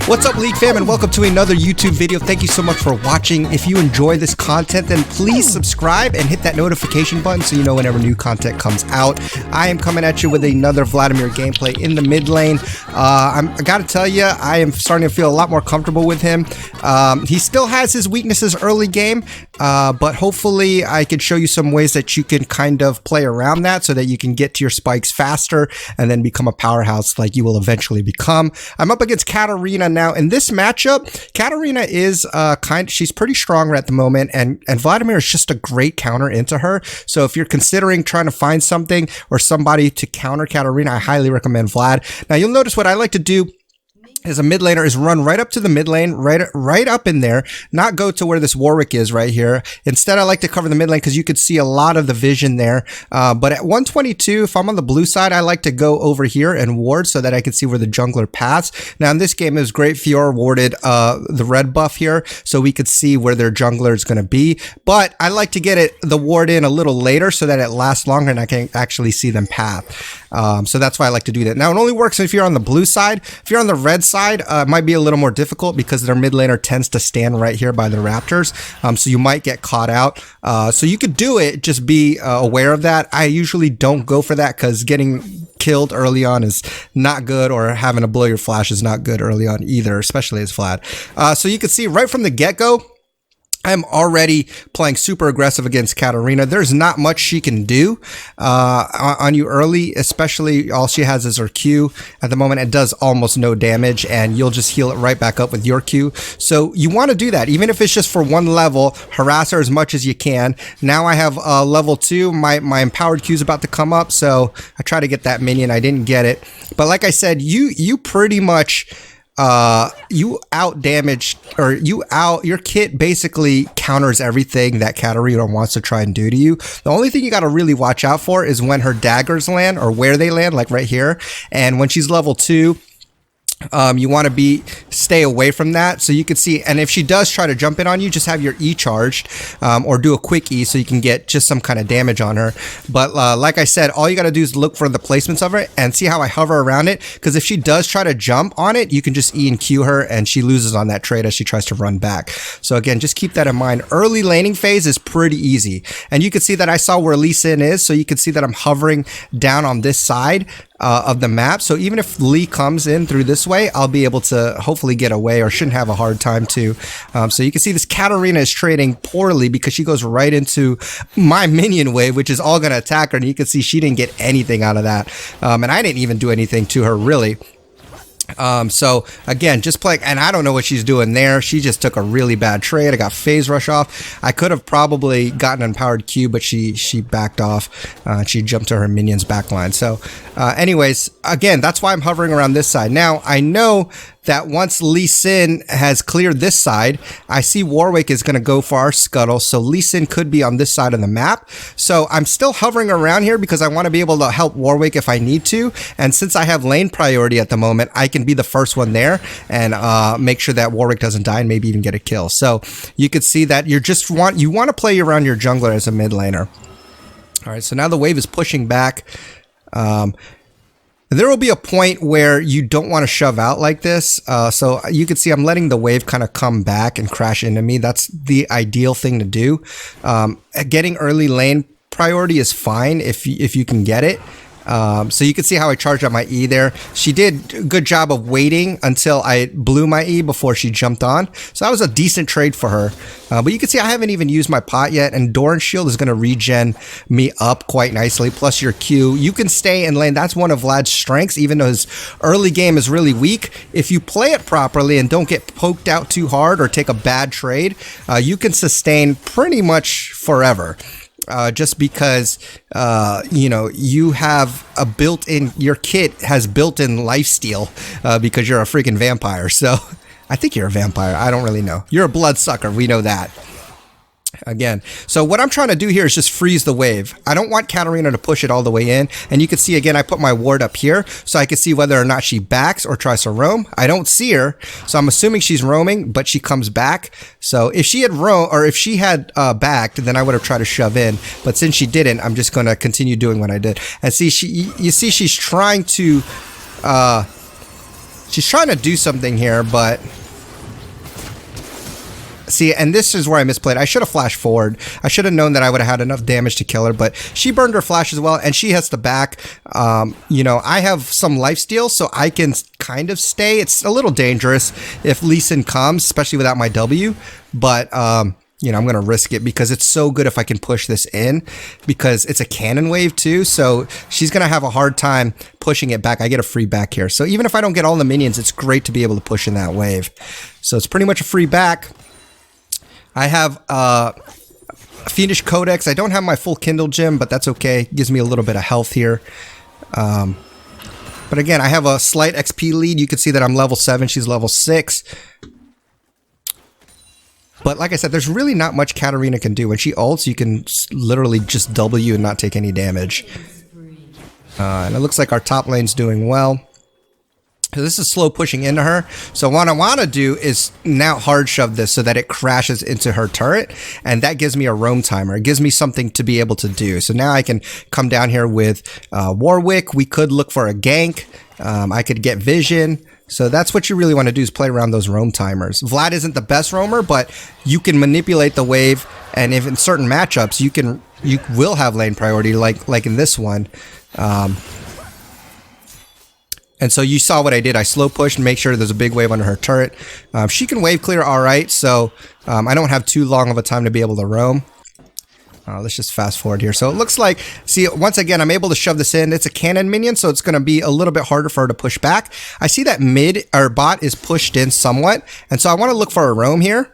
What's up, League fam, and welcome to another YouTube video. Thank you so much for watching. If you enjoy this content, then please subscribe and hit that notification button so you know whenever new content comes out. I am coming at you with another Vladimir gameplay in the mid lane. I gotta tell you, I am starting to feel a lot more comfortable with him. He still has his weaknesses early game, but hopefully I can show you some ways that you can kind of play around that so that you can get to your spikes faster and then become a powerhouse like you will eventually become. I'm up against Katarina now. In this matchup, Katarina is she's pretty strong at the moment, and Vladimir is just a great counter into her. So if you're considering trying to find something or somebody to counter Katarina, I highly recommend Vlad. Now you'll notice what I like to do as a mid laner is run right up to the mid lane, right up in there, not go to where this Warwick is right here. Instead, I like to cover the mid lane because you could see a lot of the vision there. But at 122, if I'm on the blue side, I like to go over here and ward so that I can see where the jungler paths. Now in this game, it was great Fiora warded the red buff here so we could see where their jungler is going to be. But I like to get the ward in a little later so that it lasts longer and I can actually see them path. So that's why I like to do that. Now it only works if you're on the blue side. If you're on the red side, it might be a little more difficult because their mid laner tends to stand right here by the Raptors. So you might get caught out. So you could do it, just be aware of that. I usually don't go for that because getting killed early on is not good, or having to blow your flash is not good early on either, especially as Vlad. So you can see right from the get-go, I'm already playing super aggressive against Katarina. There's not much she can do on you early, especially all she has is her Q. At the moment, it does almost no damage, and you'll just heal it right back up with your Q. So you want to do that, even if it's just for one level, harass her as much as you can. Now I have level 2. My empowered Q is about to come up, so I try to get that minion. I didn't get it. But like I said, you pretty much... you out damage, or your kit basically counters everything that Katarina wants to try and do to you. The only thing you got to really watch out for is when her daggers land, or where they land, like right here. And when she's level 2, you want to stay away from that. So you can see, and if she does try to jump in on you, just have your E charged, or do a quick E so you can get just some kind of damage on her. But like I said, all you got to do is look for the placements of it and see how I hover around it, because if she does try to jump on it, you can just E and Q her and she loses on that trade as she tries to run back. So again, just keep that in mind. Early laning phase is pretty easy, and you can see that I saw where Lee Sin is, so you can see that I'm hovering down on this side of the map. So even if Lee comes in through this way, I'll be able to hopefully get away, or shouldn't have a hard time to. So you can see this Katarina is trading poorly because she goes right into my minion wave, which is all going to attack her. And you can see she didn't get anything out of that. And I didn't even do anything to her, really. So again, just playing, and I don't know what she's doing there. She just took a really bad trade. I got phase rush off. I could have probably gotten an empowered Q, but she backed off. She jumped to her minion's backline. So anyways, again, that's why I'm hovering around this side. Now I know that once Lee Sin has cleared this side, I see Warwick is going to go for our scuttle, so Lee Sin could be on this side of the map. So I'm still hovering around here because I want to be able to help Warwick if I need to, and since I have lane priority at the moment, I can be the first one there and make sure that Warwick doesn't die and maybe even get a kill. So you could see that you want to play around your jungler as a mid laner. All right, so now the wave is pushing back. There will be a point where you don't want to shove out like this. So you can see I'm letting the wave kind of come back and crash into me. That's the ideal thing to do. Getting early lane priority is fine if you can get it. So you can see how I charged up my E there. She did a good job of waiting until I blew my E before she jumped on. So that was a decent trade for her. But you can see I haven't even used my pot yet, and Doran Shield is going to regen me up quite nicely, plus your Q. You can stay in lane. That's one of Vlad's strengths, even though his early game is really weak. If you play it properly and don't get poked out too hard or take a bad trade, you can sustain pretty much forever. Just because, you know, you have a built-in, your kit has built-in lifesteal because you're a freaking vampire. So I think you're a vampire. I don't really know. You're a bloodsucker. We know that. Again, so what I'm trying to do here is just freeze the wave. I don't want Katarina to push it all the way in. And you can see again, I put my ward up here so I can see whether or not she backs or tries to roam. I don't see her, so I'm assuming she's roaming, but she comes back. So if she had if she had backed, then I would have tried to shove in. But since she didn't, I'm just going to continue doing what I did. And see, you see, she's trying to do something here, but. See, and this is where I misplayed. I should have flashed forward. I should have known that I would have had enough damage to kill her, but she burned her flash as well, and she has to back. You know, I have some lifesteal, so I can kind of stay. It's a little dangerous if Lee Sin comes, especially without my W, but, you know, I'm going to risk it because it's so good if I can push this in because it's a cannon wave too, so she's going to have a hard time pushing it back. I get a free back here. So even if I don't get all the minions, it's great to be able to push in that wave. So it's pretty much a free back. I have Fiendish Codex. I don't have my full Kindle gem, but that's okay. It gives me a little bit of health here. But again, I have a slight XP lead. You can see that I'm level 7. She's level 6. But like I said, there's really not much Katarina can do. When she ults, you can literally just W and not take any damage. And it looks like our top lane's doing well. This is slow pushing into her. So what I want to do is now hard shove this so that it crashes into her turret. And that gives me a roam timer. It gives me something to be able to do. So now I can come down here with Warwick. We could look for a gank. I could get vision. So that's what you really want to do is play around those roam timers. Vlad isn't the best roamer, but you can manipulate the wave. And if in certain matchups, you will have lane priority like in this one. And so you saw what I did. I slow pushed and make sure there's a big wave under her turret. She can wave clear all right, so I don't have too long of a time to be able to roam. Let's just fast forward here. So it looks like, see, once again, I'm able to shove this in. It's a cannon minion, so it's going to be a little bit harder for her to push back. I see that bot is pushed in somewhat, and so I want to look for a roam here.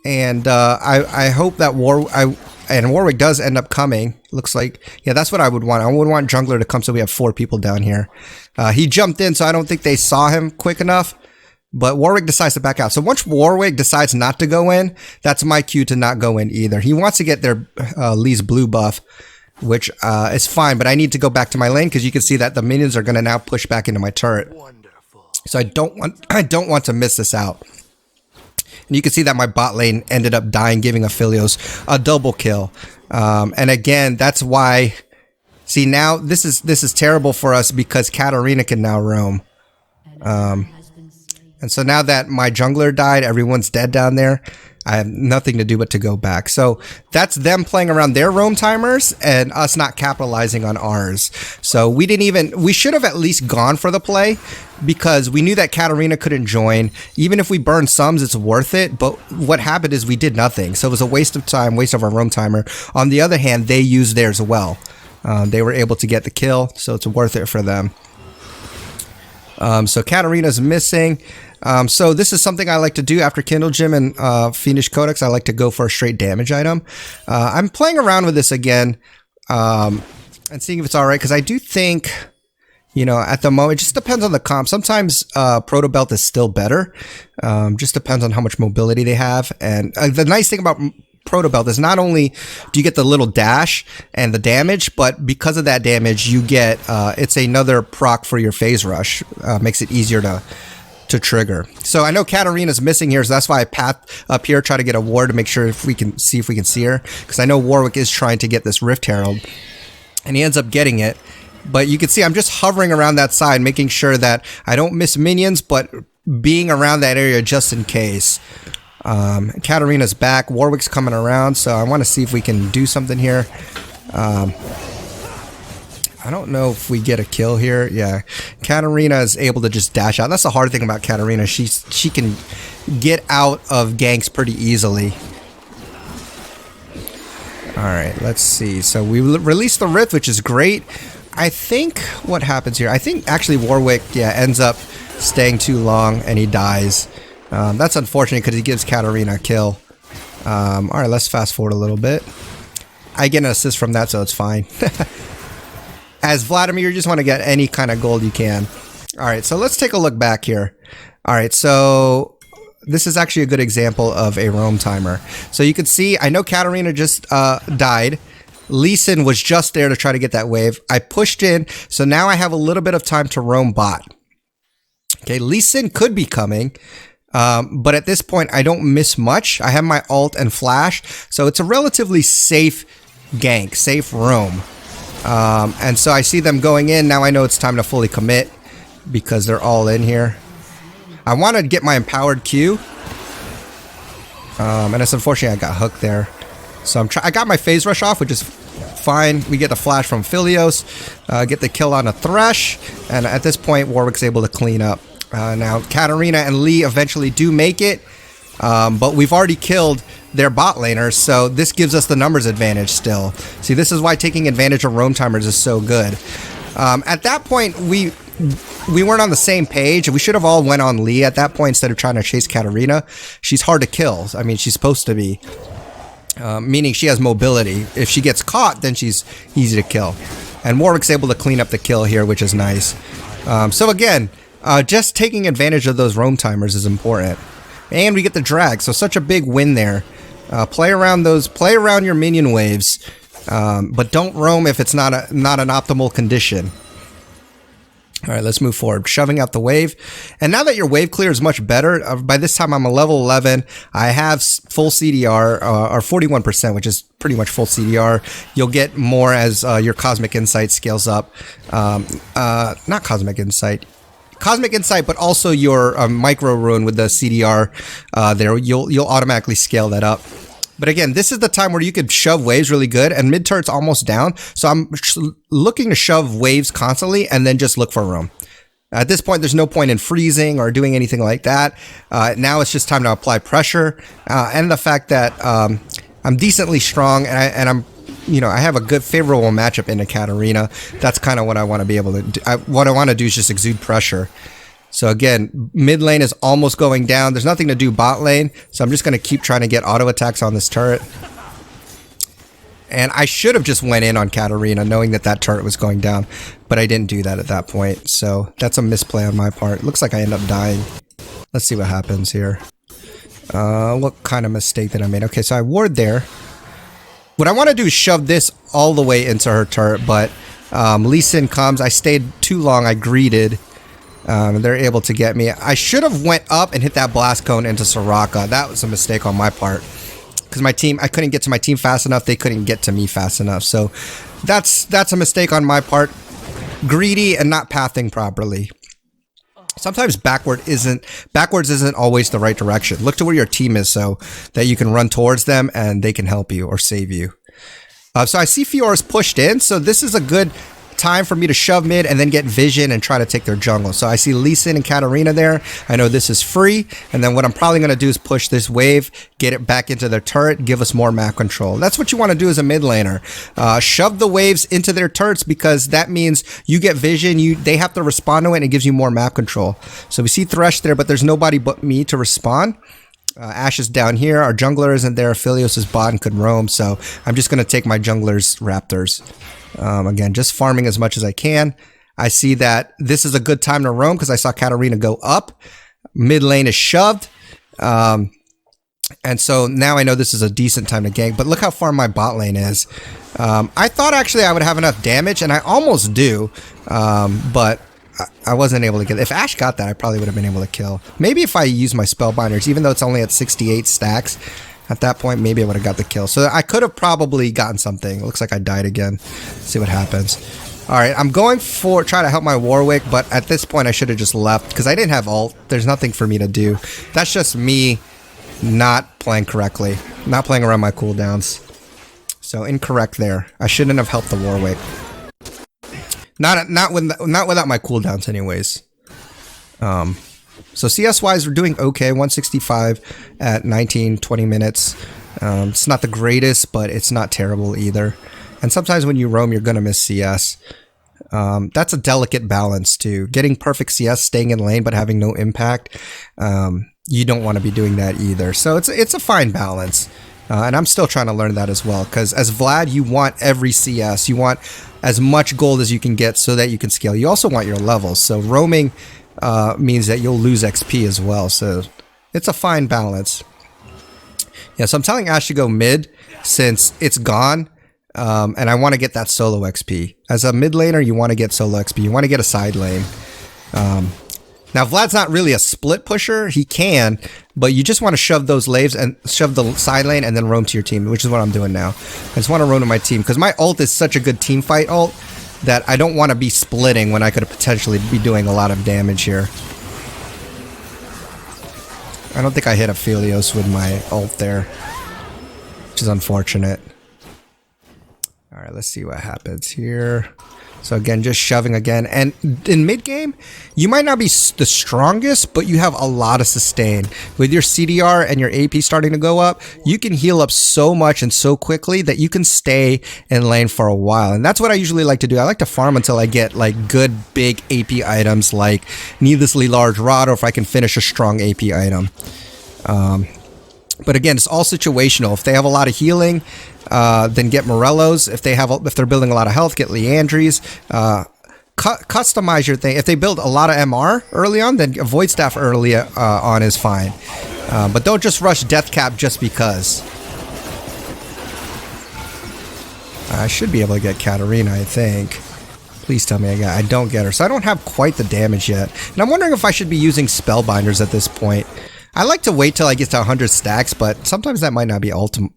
And I hope that Warwick does end up coming. Looks like, yeah, that's what I would want. I would want jungler to come so we have 4 people down here. He jumped in, so I don't think they saw him quick enough. But Warwick decides to back out. So once Warwick decides not to go in, that's my cue to not go in either. He wants to get their Lee's blue buff, which is fine. But I need to go back to my lane because you can see that the minions are going to now push back into my turret. So I don't want to miss this out. And you can see that my bot lane ended up dying, giving Aphelios a double kill. And again, that's why. See, now this is terrible for us because Katarina can now roam. And so now that my jungler died, everyone's dead down there. I have nothing to do but to go back. So that's them playing around their roam timers and us not capitalizing on ours. So we should have at least gone for the play because we knew that Katarina couldn't join. Even if we burn sums, it's worth it. But what happened is we did nothing. So it was a waste of time, waste of our roam timer. On the other hand, they used theirs well. They were able to get the kill, so it's worth it for them. So Katarina's missing. So this is something I like to do after Kindle Gem and Fiendish Codex. I like to go for a straight damage item. I'm playing around with this again and seeing if it's alright, because I do think, you know, at the moment, it just depends on the comp. Sometimes Proto Belt is still better. Just depends on how much mobility they have. And the nice thing about Proto Belt is not only do you get the little dash and the damage, but because of that damage, you get, it's another proc for your phase rush. Makes it easier to trigger. So I know Katarina's missing here, so that's why I path up here, try to get a ward to make sure if we can see her, because I know Warwick is trying to get this Rift Herald, and he ends up getting it. But you can see I'm just hovering around that side, making sure that I don't miss minions, but being around that area just in case. Katarina's back, Warwick's coming around, so I want to see if we can do something here. I don't know if we get a kill here. Yeah, Katarina is able to just dash out. That's the hard thing about Katarina. She can get out of ganks pretty easily. Alright, let's see. So we released the Rift, which is great. I think what happens here, I think actually Warwick, yeah, ends up staying too long and he dies. That's unfortunate because he gives Katarina a kill. Alright, let's fast forward a little bit. I get an assist from that, so it's fine. As Vladimir, you just want to get any kind of gold you can. Alright, so let's take a look back here. Alright, so this is actually a good example of a roam timer. So you can see, I know Katarina just died. Lee Sin was just there to try to get that wave. I pushed in, so now I have a little bit of time to roam bot. Okay, Lee Sin could be coming, but at this point, I don't miss much. I have my ult and flash, so it's a relatively safe gank, safe roam. And so I see them going in. Now I know it's time to fully commit because they're all in here. I want to get my empowered Q, and it's unfortunate I got hooked there. So I got my phase rush off, which is fine. We get the flash from Philios, get the kill on a Thresh, and at this point, Warwick's able to clean up. Now, Katarina and Lee eventually do make it, but we've already killed their bot laners, so this gives us the numbers advantage still. See, this is why taking advantage of roam timers is so good. At that point, we weren't on the same page. We should have all went on Lee at that point instead of trying to chase Katarina. She's hard to kill. I mean, she's supposed to be. Meaning she has mobility. If she gets caught, then she's easy to kill. And Warwick's able to clean up the kill here, which is nice. So again, just taking advantage of those roam timers is important. And we get the drag, so such a big win there. Play around your minion waves, but don't roam if it's not an optimal condition. All right, let's move forward. Shoving out the wave. And now that your wave clear is much better, by this time I'm a level 11. I have full CDR, or 41%, which is pretty much full CDR. You'll get more as your Cosmic Insight scales up. Not Cosmic Insight. Cosmic Insight, but also your Micro Ruin with the CDR there. You'll automatically scale that up. But again, this is the time where you could shove waves really good, and mid turret's almost down. So I'm looking to shove waves constantly and then just look for roam. At this point, there's no point in freezing or doing anything like that. Now it's just time to apply pressure. And the fact that I'm decently strong and I'm, I have a good favorable matchup into Katarina. That's kind of what I want to be able to do. What I want to do is just exude pressure. So again, mid lane is almost going down. There's nothing to do bot lane, so I'm just going to keep trying to get auto attacks on this turret. And I should have just went in on Katarina knowing that turret was going down, but I didn't do that at that point. So that's a misplay on my part. Looks like I end up dying. Let's see what happens here. What kind of mistake did I make? Okay, so I ward there. What I want to do is shove this all the way into her turret, but Lee Sin comes. I stayed too long. I greeted. They're able to get me. I should have went up and hit that blast cone into Soraka. That was a mistake on my part. Because I couldn't get to my team fast enough. They couldn't get to me fast enough. So that's a mistake on my part. Greedy and not pathing properly. Sometimes backwards isn't always the right direction. Look to where your team is so that you can run towards them and they can help you or save you. So I see Fiora's pushed in. So this is a good time for me to shove mid and then get vision and try to take their jungle. So I see Lee Sin and Katarina there. I know this is free, and then what I'm probably going to do is push this wave, get it back into their turret, give us more map control. That's what you want to do as a mid laner. Shove the waves into their turrets because that means you get vision, they have to respond to it, and it gives you more map control. So we see Thresh there, but there's nobody but me to respond. Ashe is down here. Our jungler isn't there. Philios is bot and could roam, so I'm just going to take my jungler's Raptors. Again, just farming as much as I can. I see that this is a good time to roam because I saw Katarina go up. Mid lane is shoved. And so now I know this is a decent time to gank, but look how far my bot lane is. I thought actually I would have enough damage, and I almost do, but I wasn't able to get it. If Ashe got that, I probably would have been able to kill. Maybe if I use my spellbinders, even though it's only at 68 stacks, at that point, maybe I would have got the kill. So I could have probably gotten something. It looks like I died again. Let's see what happens. All right, I'm going for try to help my Warwick, but at this point, I should have just left because I didn't have ult. There's nothing for me to do. That's just me not playing correctly, not playing around my cooldowns. So incorrect there. I shouldn't have helped the Warwick. Not without my cooldowns, anyways. So CS-wise, we're doing okay. 165 at 19-20 minutes. It's not the greatest, but it's not terrible either. And sometimes when you roam, you're gonna miss CS. That's a delicate balance too. Getting perfect CS, staying in lane, but having no impact. You don't want to be doing that either. So it's a fine balance. And I'm still trying to learn that as well. Because as Vlad, you want every CS. You want as much gold as you can get so that you can scale. You also want your levels. So roaming means that you'll lose XP as well. So It's a fine balance. Yeah, so I'm telling Ash to go mid since it's gone. And I want to get that solo XP. As a mid laner, you want to get solo XP. You want to get a side lane. Now, Vlad's not really a split pusher. He can, but you just want to shove those laves and shove the side lane and then roam to your team, which is what I'm doing now. I just want to roam to my team because my ult is such a good team fight ult that I don't want to be splitting when I could potentially be doing a lot of damage here. I don't think I hit Aphelios with my ult there, which is unfortunate. Alright, let's see what happens here. So again, just shoving again. And in mid-game, you might not be the strongest, but you have a lot of sustain. With your CDR and your AP starting to go up, you can heal up so much and so quickly that you can stay in lane for a while. And that's what I usually like to do. I like to farm until I get like good big AP items like needlessly large rod, or if I can finish a strong AP item. But again, it's all situational. If they have a lot of healing, then get Morellos. If they're building a lot of health, get Leandries. Customize your thing. If they build a lot of MR early on, then Void Staff early on is fine. But don't just rush Death Cap just because. I should be able to get Katarina, I think. Please tell me I don't get her. So I don't have quite the damage yet. And I'm wondering if I should be using Spellbinders at this point. I like to wait till I get to 100 stacks, but sometimes that might not be optimal.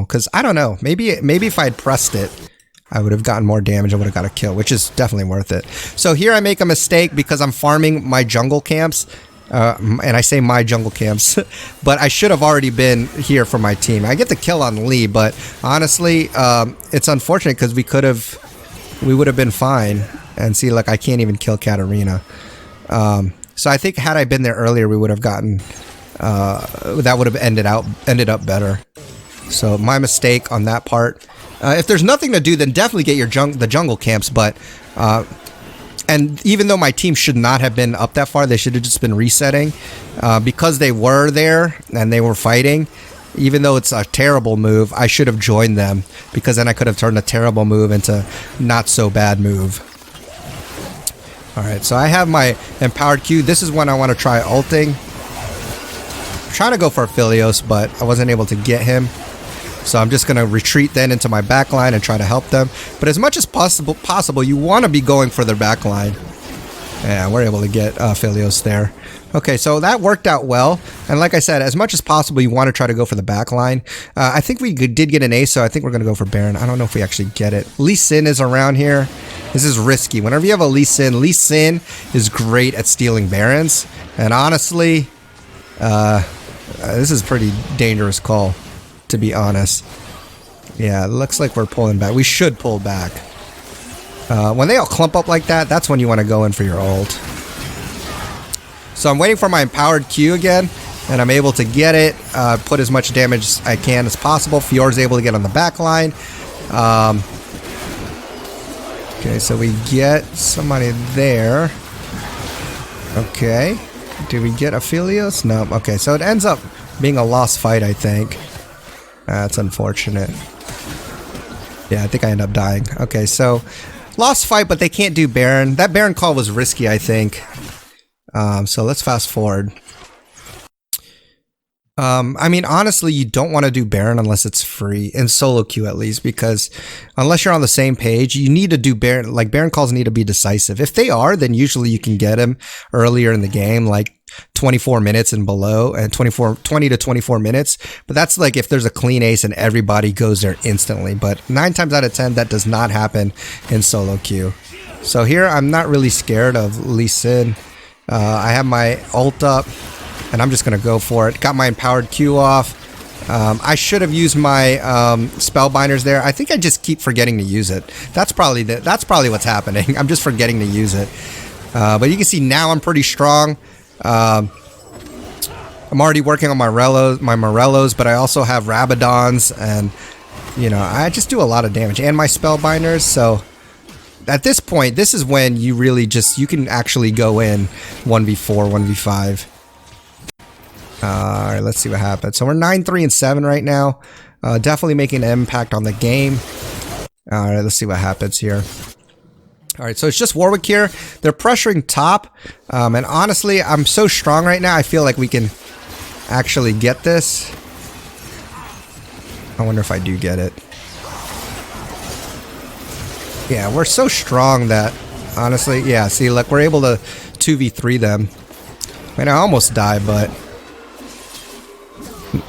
Because I don't know. Maybe if I had pressed it, I would have gotten more damage. I would have got a kill, which is definitely worth it. So here I make a mistake because I'm farming my jungle camps. And I say my jungle camps, but I should have already been here for my team. I get the kill on Lee, but honestly, it's unfortunate because we would have been fine. And see, like, I can't even kill Katarina. So I think had I been there earlier, we would have gotten, that would have ended up better. So my mistake on that part. If there's nothing to do, then definitely get the jungle camps. But, and even though my team should not have been up that far, they should have just been resetting. Because they were there and they were fighting, even though it's a terrible move, I should have joined them. Because then I could have turned a terrible move into not so bad move. Alright, so I have my empowered Q. This is when I want to try ulting. I'm trying to go for Aphelios, but I wasn't able to get him. So I'm just going to retreat then into my backline and try to help them. But as much as possible, you want to be going for their backline. Yeah, we're able to get Aphelios there. Okay, so that worked out well. And like I said, as much as possible, you want to try to go for the backline. I think we did get an ace, so I think we're going to go for Baron. I don't know if we actually get it. Lee Sin is around here. This is risky. Whenever you have a Lee Sin is great at stealing Barons. And honestly, this is a pretty dangerous call, to be honest. Yeah, it looks like we're pulling back. We should pull back. When they all clump up like that, that's when you want to go in for your ult. So I'm waiting for my empowered Q again, and I'm able to get it, put as much damage as I can as possible. Fior's able to get on the back line. Okay, so we get somebody there. Okay. Do we get Aphelios? No. Okay, so it ends up being a lost fight, I think. That's unfortunate. Yeah, I think I end up dying. Okay, so lost fight, but they can't do Baron. That Baron call was risky, I think. So let's fast forward. I mean, honestly, you don't want to do Baron unless it's free, in solo queue at least, because unless you're on the same page, you need to do Baron. Like, Baron calls need to be decisive. If they are, then usually you can get him earlier in the game, like 24 minutes and below, and 20 to 24 minutes. But that's like if there's a clean ace and everybody goes there instantly. But 9 times out of 10, that does not happen in solo queue. So here, I'm not really scared of Lee Sin. I have my ult up, and I'm just going to go for it. Got my empowered Q off. I should have used my Spellbinders there. I think I just keep forgetting to use it. That's probably what's happening. I'm just forgetting to use it. But you can see now I'm pretty strong. I'm already working on my Morellos, but I also have Rabadons, and you know, I just do a lot of damage, and my Spellbinders. So at this point, this is when you really you can actually go in 1v4, 1v5. Alright, let's see what happens. So we're 9-3 and 7 right now. Definitely making an impact on the game. Alright, let's see what happens here. All right, so it's just Warwick here. They're pressuring top. And honestly, I'm so strong right now. I feel like we can actually get this. I wonder if I do get it. Yeah, we're so strong that, honestly, yeah, see, look, we're able to 2v3 them. I mean, I almost died, but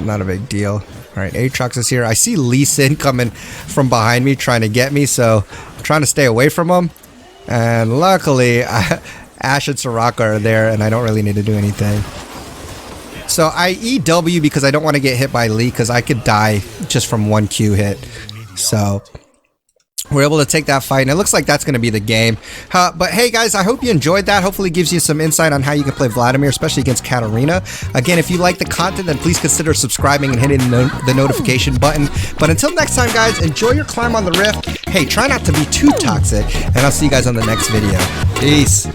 not a big deal. All right, Aatrox is here. I see Lee Sin coming from behind me trying to get me, so I'm trying to stay away from him. And luckily, Ashe and Soraka are there, and I don't really need to do anything. So I EW because I don't want to get hit by Lee, because I could die just from one Q hit. So we're able to take that fight, and it looks like that's going to be the game. But hey guys, I hope you enjoyed that. Hopefully it gives you some insight on how you can play Vladimir, especially against Katarina. Again, if you like the content, then please consider subscribing and hitting the notification button. But until next time guys, enjoy your climb on the rift. Hey, try not to be too toxic, and I'll see you guys on the next video. Peace.